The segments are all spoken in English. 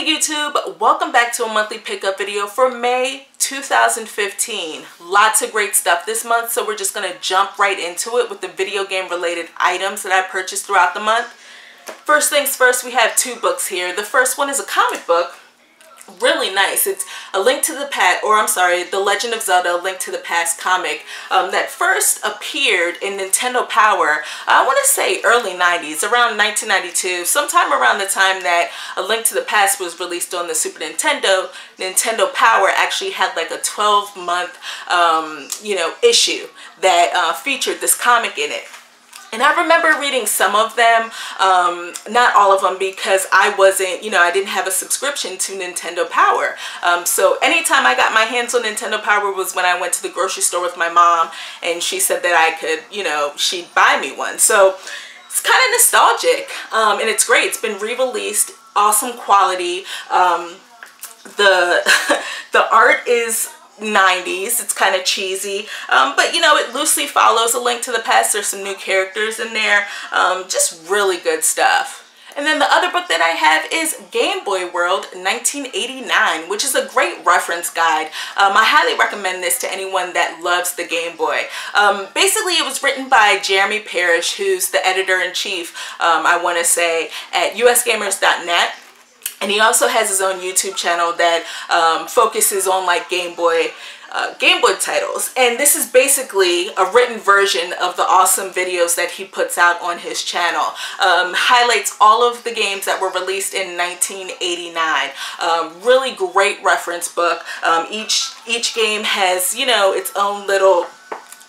Hey YouTube, welcome back to a monthly pickup video for May 2015. Lots of great stuff this month, so we're just going to jump right into it with the video game related items that I purchased throughout the month. First things first, we have two books here. The first one is a comic book. Really nice. It's a Link to the Past, The Legend of Zelda: A Link to the Past comic that first appeared in Nintendo Power, I want to say early 90s, around 1992, sometime around the time that A Link to the Past was released on the Super Nintendo. Nintendo Power actually had like a 12-month, issue that featured this comic in it. And I remember reading some of them, not all of them, because I didn't have a subscription to Nintendo Power. So anytime I got my hands on Nintendo Power was when I went to the grocery store with my mom, and she said that I could, she'd buy me one. So it's kind of nostalgic, and it's great. It's been re-released, awesome quality. The art is 90s. It's kind of cheesy, but it loosely follows A Link to the Past. There's some new characters in there, just really good stuff. And then the other book that I have is Game Boy World 1989, which is a great reference guide. I highly recommend this to anyone that loves the Game Boy. Basically, it was written by Jeremy Parish, who's the editor-in-chief, I want to say, at usgamers.net. And he also has his own YouTube channel that focuses on like Game Boy titles. And this is basically a written version of the awesome videos that he puts out on his channel. Highlights all of the games that were released in 1989. Really great reference book. Each game has, its own little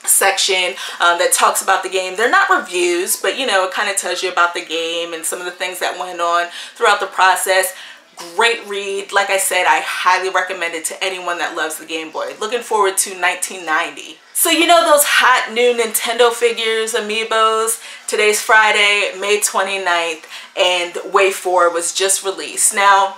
section that talks about the game. They're not reviews, but it kind of tells you about the game and some of the things that went on throughout the process. Great read. Like I said, I highly recommend it to anyone that loves the Game Boy. Looking forward to 1990. So those hot new Nintendo figures, Amiibos. Today's Friday, May 29th, and Wave 4 was just released. Now,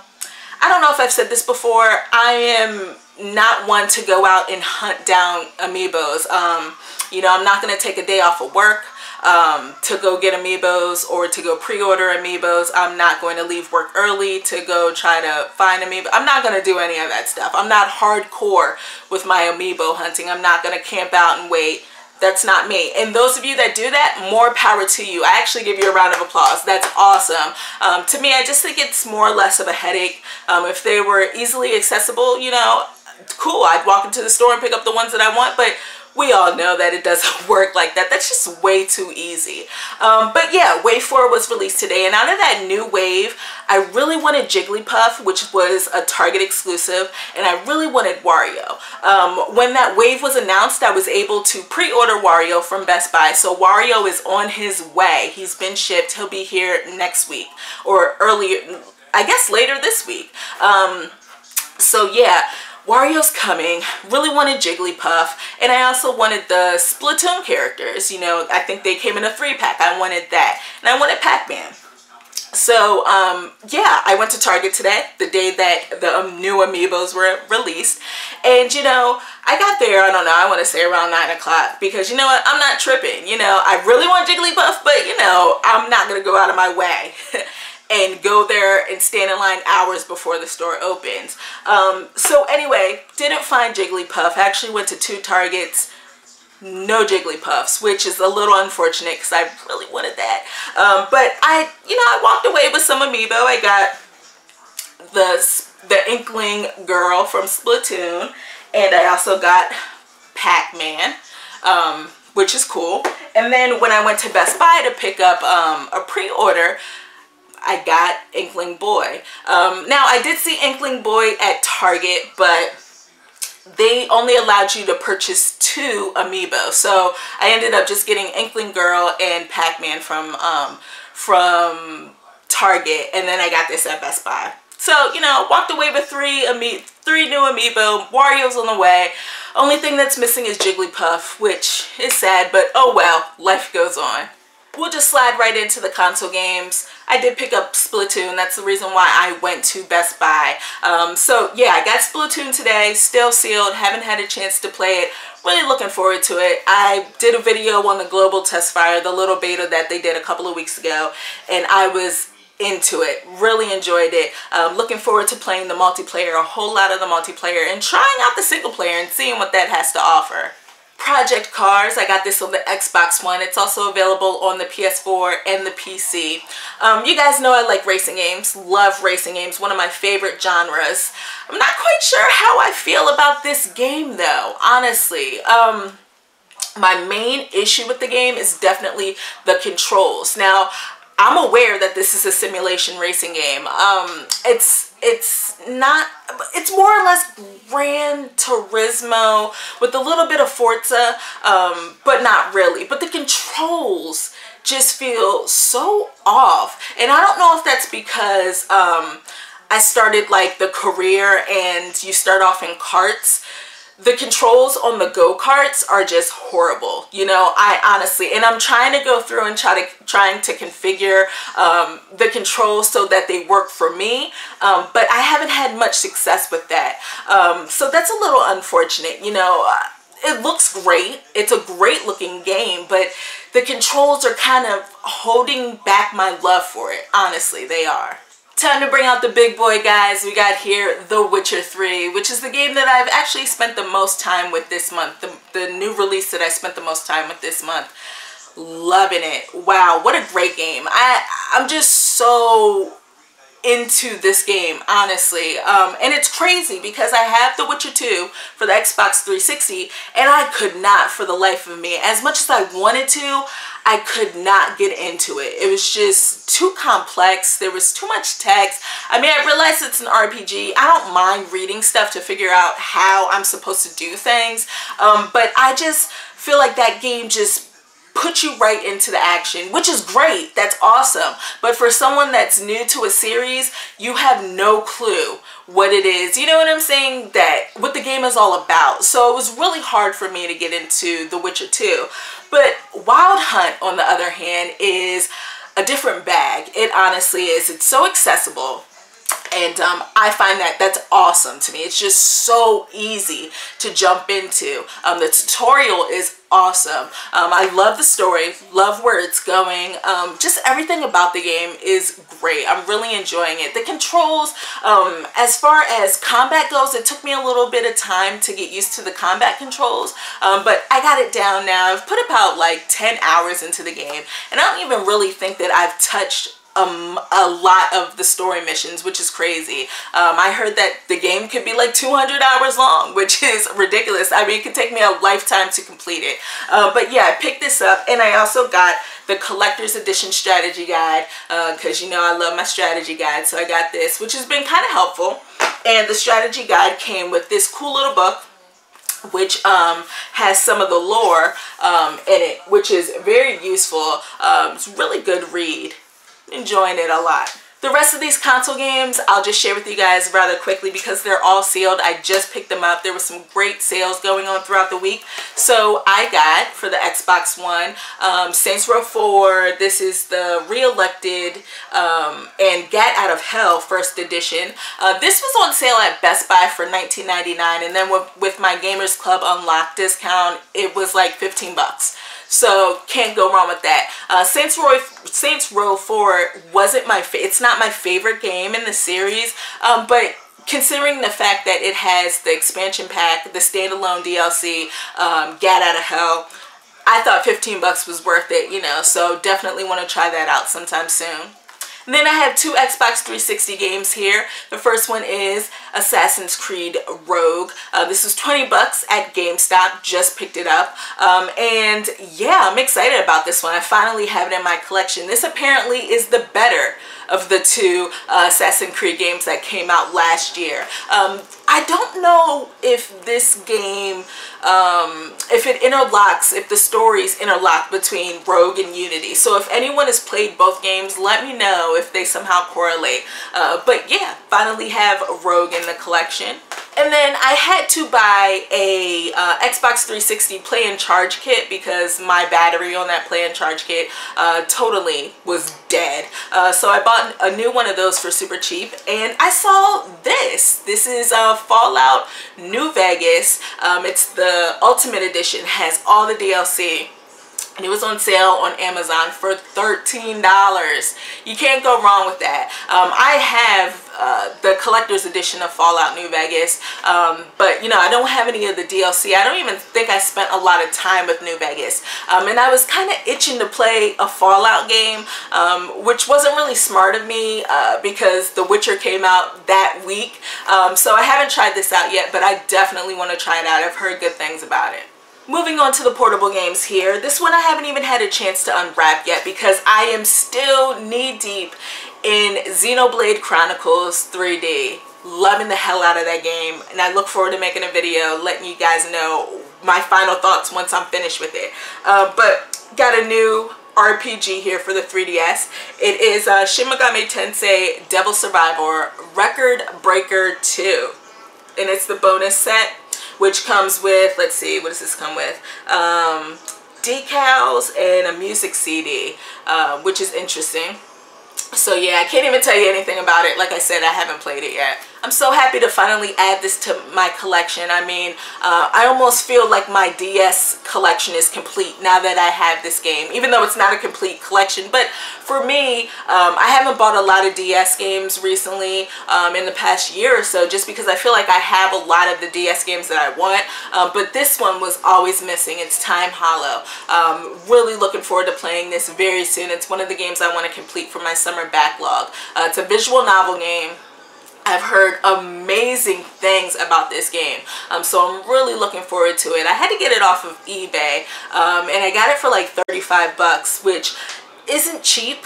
I don't know if I've said this before, I am not one to go out and hunt down Amiibos. I'm not going to take a day off of work to go get Amiibos or to go pre-order Amiibos. I'm not going to leave work early to go try to find Amiibo. I'm not going to do any of that stuff. I'm not hardcore with my Amiibo hunting. I'm not going to camp out and wait. That's not me. And those of you that do that, more power to you. I actually give you a round of applause. That's awesome. To me, I just think it's more or less of a headache. If they were easily accessible, cool. I'd walk into the store and pick up the ones that I want, but we all know that it doesn't work like that. That's just way too easy. But yeah, Wave 4 was released today, and out of that new wave, I really wanted Jigglypuff, which was a Target exclusive, and I really wanted Wario. When that wave was announced, I was able to pre-order Wario from Best Buy, so Wario is on his way. He's been shipped. He'll be here next week, or earlier, I guess later this week. So yeah, Wario's coming. Really wanted Jigglypuff, and I also wanted the Splatoon characters. I think they came in a 3-pack. I wanted that, and I wanted Pac-Man. So yeah, I went to Target today, the day that the new Amiibos were released, and I got there, I don't know, I want to say around 9 o'clock, because you know what, I'm not tripping. I really want Jigglypuff, but I'm not gonna go out of my way and go there and stand in line hours before the store opens. So anyway, didn't find Jigglypuff. I actually went to 2 Targets, no Jigglypuffs, which is a little unfortunate because I really wanted that. But I walked away with some Amiibo. I got the Inkling girl from Splatoon, and I also got Pac-Man, which is cool. And then when I went to Best Buy to pick up a pre-order, I got Inkling Boy. Now, I did see Inkling Boy at Target, but they only allowed you to purchase 2 Amiibo. So I ended up just getting Inkling Girl and Pac-Man from Target, and then I got this at Best Buy. So, walked away with 3 new Amiibo. Wario's on the way. Only thing that's missing is Jigglypuff, which is sad, but oh well, life goes on. We'll just slide right into the console games. I did pick up Splatoon. That's the reason why I went to Best Buy. So yeah, I got Splatoon today, still sealed, haven't had a chance to play it. Really looking forward to it. I did a video on the global test fire, the little beta that they did a couple of weeks ago, and I was into it. Really enjoyed it. Looking forward to playing the multiplayer, a whole lot of the multiplayer, and trying out the single player and seeing what that has to offer. Project Cars, I got this on the Xbox One. It's also available on the PS4 and the PC. You guys know I like racing games, love racing games, one of my favorite genres. I'm not quite sure how I feel about this game though, honestly. My main issue with the game is definitely the controls. Now, I'm aware that this is a simulation racing game. It's more or less Gran Turismo with a little bit of Forza, but not really. But the controls just feel so off. And I don't know if that's because I started like the career and you start off in karts. The controls on the go-karts are just horrible. You know, I honestly, and I'm trying to go through and trying to configure the controls so that they work for me, but I haven't had much success with that. So that's a little unfortunate. You know, it looks great. It's a great looking game, but the controls are kind of holding back my love for it. Honestly, they are. Time to bring out the big boy, guys. We got here The Witcher 3, which is the game that I've actually spent the most time with this month. The new release that I spent the most time with this month. Loving it. Wow, what a great game. I'm just so into this game, honestly. And it's crazy because I have The Witcher 2 for the Xbox 360 and I could not for the life of me, as much as I wanted to, I could not get into it. It was just too complex. There was too much text. I mean, I realize it's an RPG. I don't mind reading stuff to figure out how I'm supposed to do things. But I just feel like that game just put you right into the action, which is great. That's awesome. But for someone that's new to a series, you have no clue what it is. You know what I'm saying? That what the game is all about. So it was really hard for me to get into The Witcher 2. But Wild Hunt, on the other hand, is a different bag. It honestly is. It's so accessible. And I find that that's awesome to me. It's just so easy to jump into. The tutorial is awesome. I love the story, love where it's going. Just everything about the game is great. I'm really enjoying it. The controls, as far as combat goes, it took me a little bit of time to get used to the combat controls, but I got it down now. I've put about like 10 hours into the game, and I don't even really think that I've touched a lot of the story missions, which is crazy. I heard that the game could be like 200 hours long, which is ridiculous. I mean, it could take me a lifetime to complete it. But yeah, I picked this up, and I also got the collector's edition strategy guide, because you know I love my strategy guide. So I got this, which has been kind of helpful. And the strategy guide came with this cool little book, which has some of the lore in it, which is very useful. It's a really good read. Enjoying it a lot. The rest of these console games I'll just share with you guys rather quickly because they're all sealed. I just picked them up. There were some great sales going on throughout the week. So I got, for the Xbox One, Saints Row 4. This is the Reelected and Gat Out of Hell First Edition. This was on sale at Best Buy for $19.99, and then with my Gamers Club Unlocked discount, it was like 15 bucks. So can't go wrong with that. Saints Row 4 wasn't it's not my favorite game in the series, but considering the fact that it has the expansion pack, the standalone DLC, Gat Out of Hell, I thought 15 bucks was worth it, you know, so definitely want to try that out sometime soon. And then I have two Xbox 360 games here. The first one is Assassin's Creed Rogue. This is 20 bucks at GameStop. Just picked it up. And yeah, I'm excited about this one. I finally have it in my collection. This apparently is the better of the two Assassin's Creed games that came out last year. I don't know if this game, if it interlocks, if the stories interlock between Rogue and Unity. So if anyone has played both games, let me know if they somehow correlate. But yeah, finally have Rogue in the collection. And then I had to buy a Xbox 360 Play and Charge kit because my battery on that Play and Charge kit totally was dead. So I bought a new one of those for super cheap, and I saw this. This is Fallout New Vegas. It's the Ultimate Edition, has all the DLC. and it was on sale on Amazon for $13. You can't go wrong with that. I have the collector's edition of Fallout New Vegas, but you know, I don't have any of the DLC. I don't even think I spent a lot of time with New Vegas, and I was kind of itching to play a Fallout game, which wasn't really smart of me because The Witcher came out that week, so I haven't tried this out yet, but I definitely want to try it out. I've heard good things about it. Moving on to the portable games here. This one I haven't even had a chance to unwrap yet because I am still knee-deep in Xenoblade Chronicles 3D. Loving the hell out of that game, and I look forward to making a video letting you guys know my final thoughts once I'm finished with it. But got a new RPG here for the 3DS. It is Shin Megami Tensei Devil Survivor Record Breaker 2. And it's the bonus set, which comes with, let's see, what does this come with? Decals and a music CD, which is interesting. So yeah, I can't even tell you anything about it. Like I said, I haven't played it yet. I'm so happy to finally add this to my collection. I mean, I almost feel like my DS collection is complete now that I have this game, even though it's not a complete collection. But for me, I haven't bought a lot of DS games recently in the past year or so, just because I feel like I have a lot of the DS games that I want. But this one was always missing. It's Time Hollow. Really looking forward to playing this very soon. It's one of the games I want to complete for my summer backlog. It's a visual novel game. I've heard amazing things about this game, so I'm really looking forward to it. I had to get it off of eBay, and I got it for like 35 bucks, which isn't cheap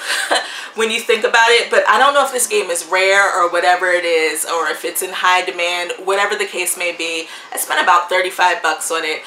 when you think about it, but I don't know if this game is rare or whatever it is, or if it's in high demand, whatever the case may be. I spent about 35 bucks on it,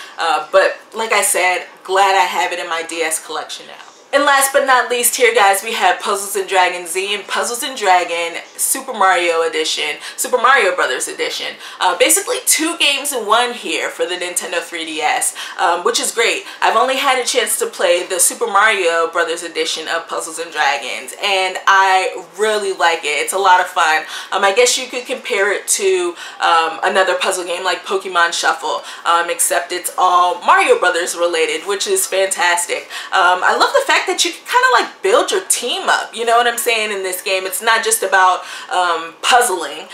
but like I said, glad I have it in my DS collection now. And last but not least here, guys, we have Puzzles & Dragon Z and Puzzles & Dragon Super Mario Edition, Super Mario Brothers Edition. Basically 2 games in one here for the Nintendo 3DS, which is great. I've only had a chance to play the Super Mario Brothers Edition of Puzzles & Dragons, and I really like it. It's a lot of fun. I guess you could compare it to another puzzle game like Pokemon Shuffle, except it's all Mario Brothers related, which is fantastic. I love the fact that you can kind of like build your team up, you know what I'm saying, in this game. It's not just about puzzling.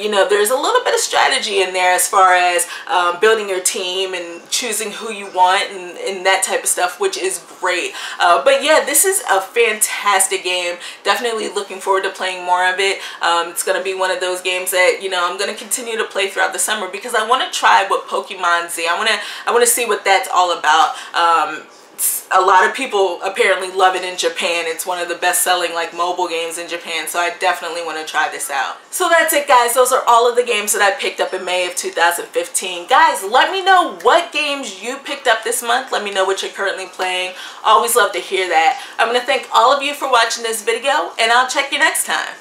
You know, there's a little bit of strategy in there as far as building your team and choosing who you want and that type of stuff, which is great. But yeah, this is a fantastic game. Definitely looking forward to playing more of it. It's going to be one of those games that, you know, I'm going to continue to play throughout the summer because I want to try what Pokemon Z. I want to see what that's all about. A lot of people apparently love it in Japan. It's one of the best-selling like mobile games in Japan, so I definitely want to try this out. So that's it, guys. Those are all of the games that I picked up in May of 2015. Guys, let me know what games you picked up this month. Let me know what you're currently playing. Always love to hear that. I'm going to thank all of you for watching this video, and I'll check you next time.